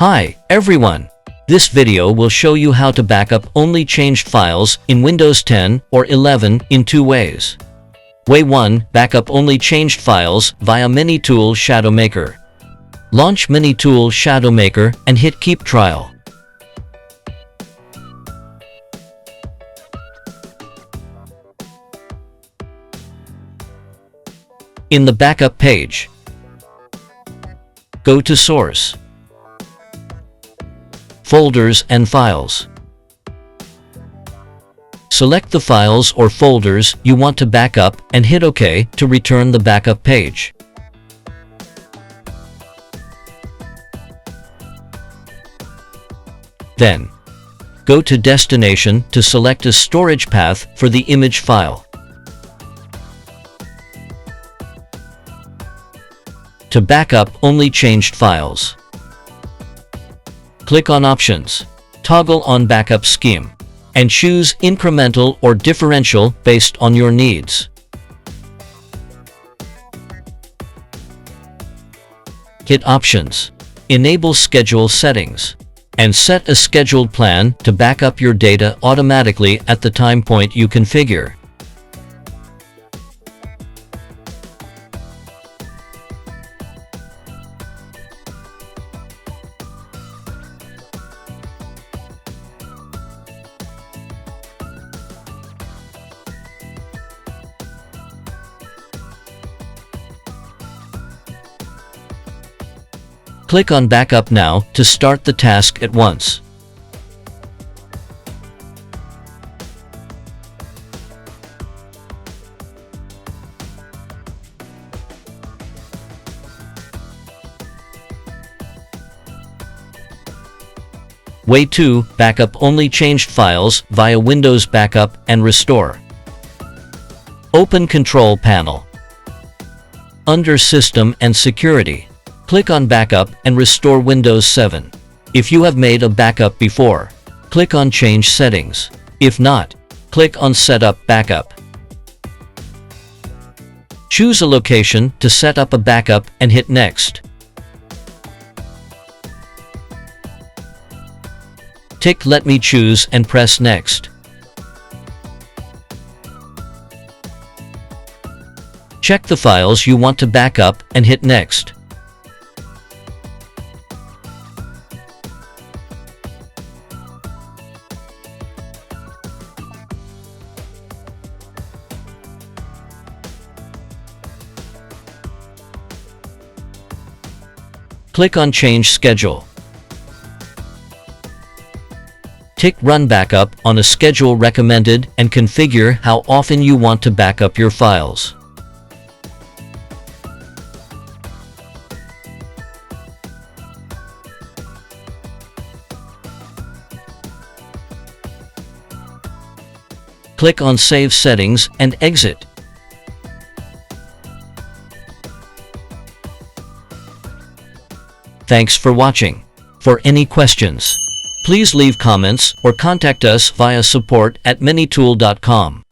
Hi, everyone! This video will show you how to backup only changed files in Windows 10 or 11 in two ways. Way 1. Backup only changed files via MiniTool ShadowMaker. Launch MiniTool ShadowMaker and hit Keep Trial. In the backup page, go to Source, Folders and Files. Select the files or folders you want to backup and hit OK to return the backup page. Then, go to Destination to select a storage path for the image file. To backup only changed files, click on Options, toggle on Backup Scheme, and choose Incremental or Differential based on your needs. Hit Options, enable Schedule Settings, and set a scheduled plan to back up your data automatically at the time point you configure. Click on Backup Now to start the task at once. Way 2. Backup only changed files via Windows Backup and Restore. Open Control Panel. Under System and Security, click on Backup and Restore Windows 7. If you have made a backup before, click on Change Settings. If not, click on Set Up Backup. Choose a location to set up a backup and hit Next. Tick Let Me Choose and press Next. Check the files you want to backup and hit Next. Click on Change Schedule. Tick Run Backup on a schedule recommended and configure how often you want to backup your files. Click on Save Settings and exit. Thanks for watching. For any questions, please leave comments or contact us via support@minitool.com.